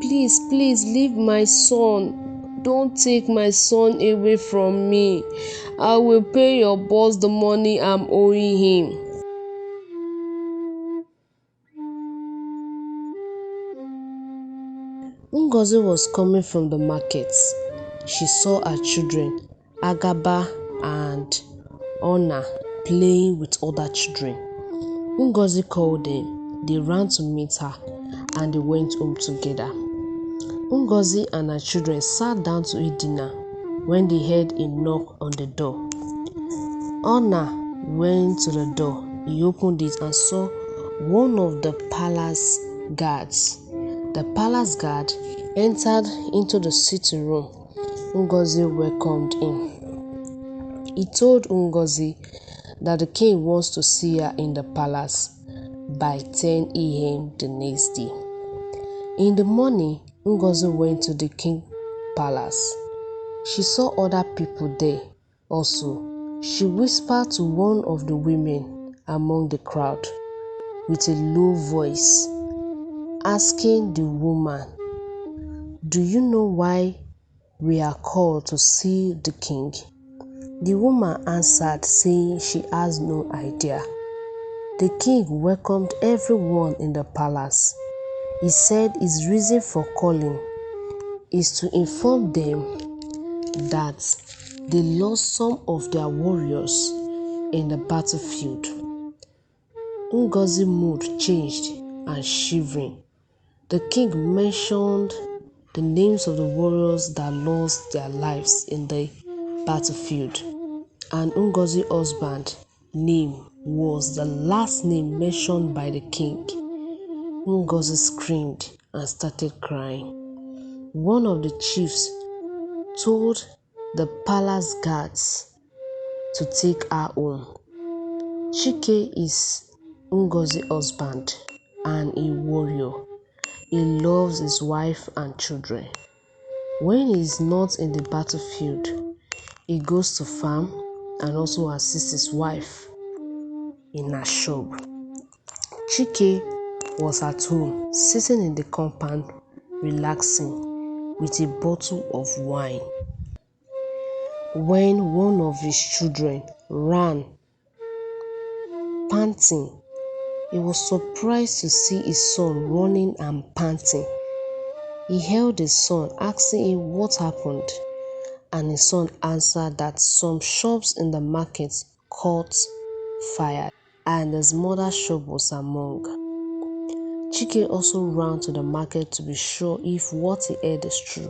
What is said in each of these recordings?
Please, please leave my son. Don't take my son away from me. I will pay your boss the money I'm owing him. Ngozi was coming from the market. She saw her children, Agaba and Ona, playing with other children. Ngozi called them. They ran to meet her and they went home together. Ngozi and her children sat down to eat dinner when they heard a knock on the door. Ona went to the door. He opened it and saw one of the palace guards. The palace guard entered into the sitting room. Ngozi welcomed him. He told Ngozi that the king wants to see her in the palace by 10 a.m. the next day. In the morning, Ngozi went to the king's palace. She saw other people there also. She whispered to one of the women among the crowd with a low voice, asking the woman, "Do you know why we are called to see the king?" The woman answered, saying she has no idea. The king welcomed everyone in the palace. He said his reason for calling is to inform them that they lost some of their warriors in the battlefield. Ngozi's mood changed and shivering. The king mentioned the names of the warriors that lost their lives in the battlefield, and Ngozi's husband's name was the last name mentioned by the king. Ngozi screamed and started crying. One of the chiefs told the palace guards to take her home. Chike is Ngozi's husband and a warrior. He loves his wife and children. When he is not in the battlefield, he goes to farm and also assists his wife in her shop. Chike was at home, sitting in the compound, relaxing with a bottle of wine, when one of his children ran, panting. He was surprised to see his son running and panting. He held his son, asking him what happened, and his son answered that some shops in the market caught fire and his mother's shop was among. Chike also ran to the market to be sure if what he heard is true.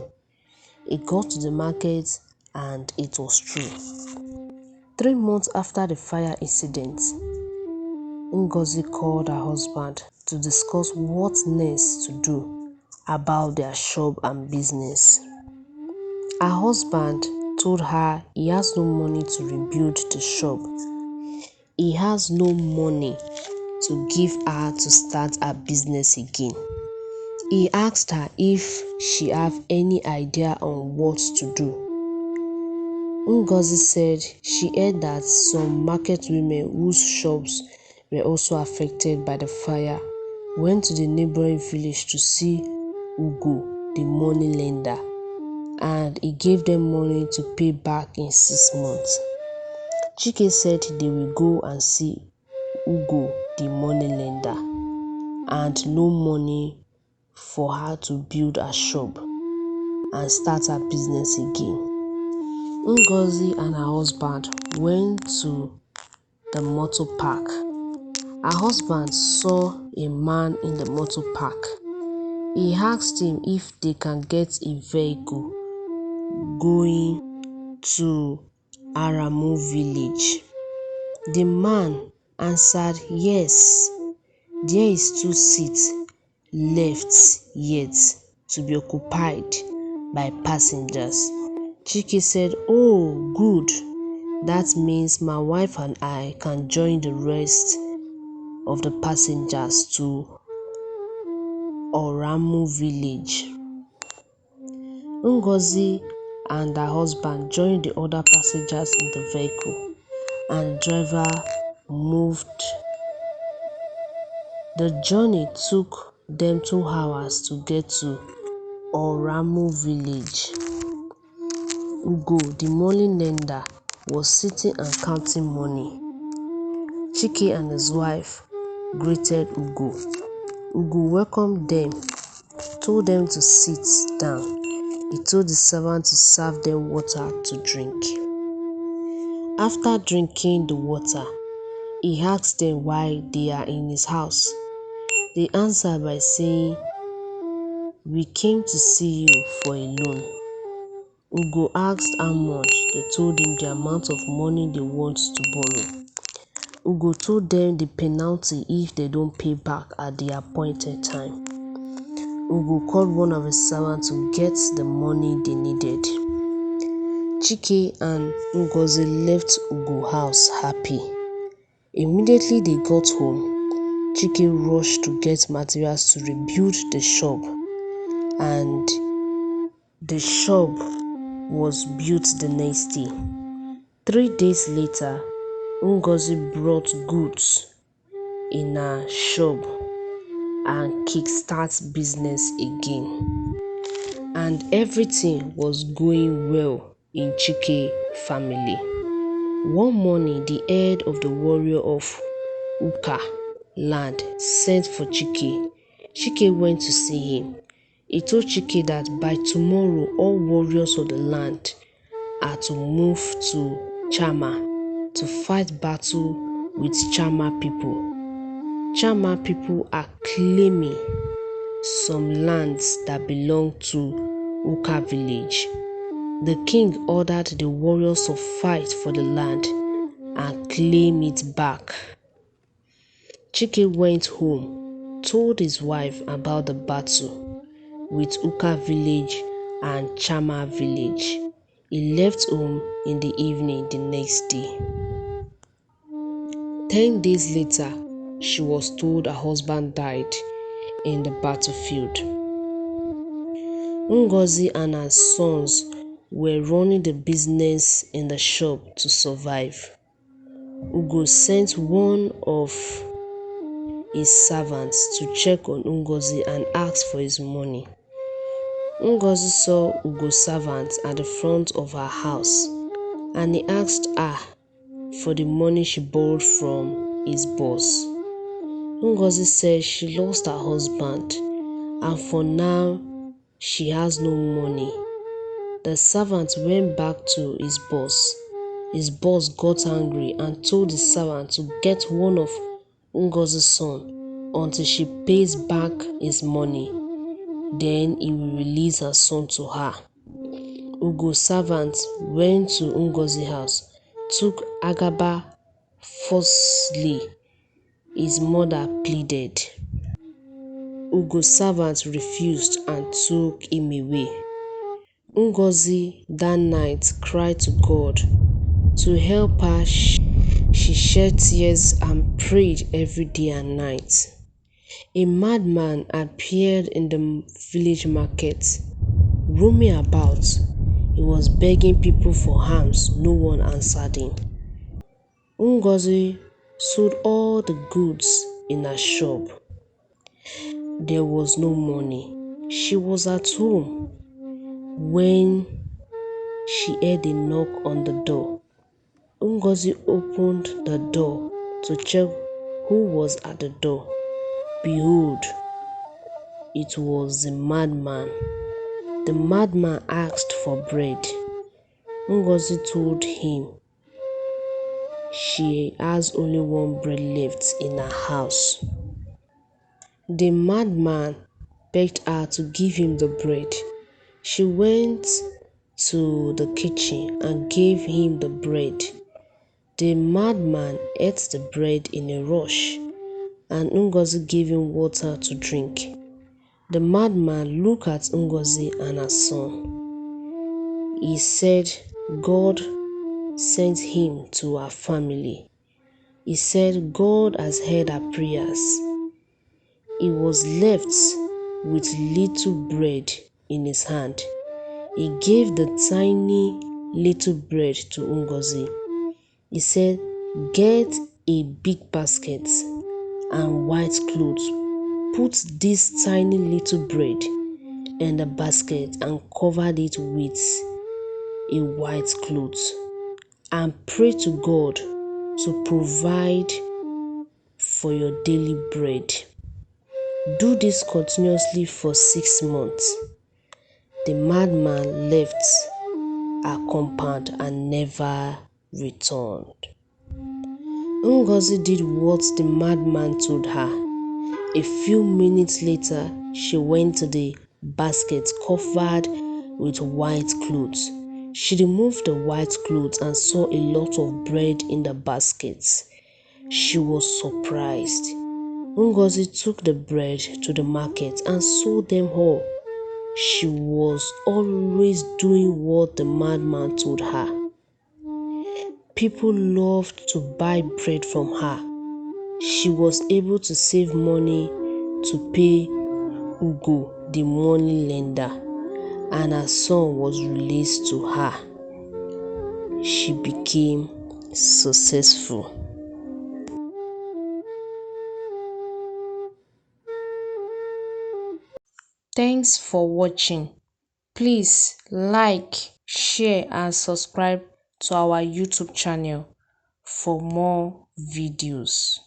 He got to the market and it was true. 3 months after the fire incident, Ngozi called her husband to discuss what next to do about their shop and business. Her husband told her he has no money to rebuild the shop. He has no money to give her to start her business again. He asked her if she have any idea on what to do. Ngozi said she heard that some market women whose shops were also affected by the fire went to the neighboring village to see Ugo, the money lender, and he gave them money to pay back in 6 months. Chike said they will go and see Ugo, the money lender, and no money for her to build a shop and start her business again. Ngozi and her husband went to the motor park. Her husband saw a man in the motor park. He asked him if they can get a vehicle going to Aramu village. The man answered yes, there is 2 seats left yet to be occupied by passengers. Chike said, "Oh, good. That means my wife and I can join the rest of the passengers to Aramu village." Ngozi and her husband joined the other passengers in the vehicle, and the driver moved. The journey took them 2 hours to get to Oramu village. Ugo, the money lender, was sitting and counting money. Chike and his wife greeted Ugo. Ugo welcomed them, told them to sit down. He told the servant to serve them water to drink. After drinking the water, he asked them why they are in his house. They answered by saying, "We came to see you for a loan." Ugo asked how much. They told him the amount of money they want to borrow. Ugo told them the penalty if they don't pay back at the appointed time. Ugo called one of his servants to get the money they needed. Chike and Ngozi left Ugo's house happy. Immediately they got home, Chike rushed to get materials to rebuild the shop, and the shop was built the next day. 3 days later, Ngozi brought goods in her shop and kickstart business again. And everything was going well in Chike family. One morning, the head of the warrior of Uka land sent for Chike. Chike went to see him. He told Chike that by tomorrow all warriors of the land are to move to Chama to fight battle with Chama people. Chama people are claiming some lands that belong to Uka village. The king ordered the warriors to fight for the land and claim it back. Chike went home, told his wife about the battle with Uka village and Chama village. He left home in the evening the next day. 10 days later, she was told her husband died in the battlefield. Ngozi and her sons were running the business in the shop to survive. Ugo sent one of his servants to check on Ngozi and ask for his money. Ngozi saw Ugo's servant at the front of her house and he asked her for the money she borrowed from his boss. Ngozi said she lost her husband and for now she has no money. The servant went back to his boss. His boss got angry and told the servant to get one of Ngozi's sons until she pays back his money. Then he will release her son to her. Ugo's servant went to Ngozi's house, took Agaba forcefully. His mother pleaded. Ugo's servant refused and took him away. Ngozi that night cried to God to help her. She shed tears and prayed every day and night. A madman appeared in the village market, roaming about. He was begging people for alms. No one answered him. Ngozi sold all the goods in her shop. There was no money. She was at home when she heard a knock on the door. Ngozi opened the door to check who was at the door. Behold, it was the madman. The madman asked for bread. Ngozi told him she has only one bread left in her house. The madman begged her to give him the bread. She went to the kitchen and gave him the bread. The madman ate the bread in a rush, and Ngozi gave him water to drink. The madman looked at Ngozi and her son. He said God sent him to her family. He said God has heard her prayers. He was left with little bread in his hand. He gave the tiny little bread to Ngozi. He said, "Get a big basket and white clothes. Put this tiny little bread. in the basket and covered it with a white cloth and prayed to God to provide for your daily bread. Do this continuously for 6 months. The madman left her compound and never returned. Ngozi did what the madman told her. A few minutes later, she went to the basket covered with white clothes. She removed the white clothes and saw a lot of bread in the basket. She was surprised. Ngozi took the bread to the market and sold them all. She was always doing what the madman told her. People loved to buy bread from her. She was able to save money to pay Ugo, the money lender, and her son was released to her. She became successful. Thanks for watching. Please like, share and subscribe to our YouTube channel for more videos.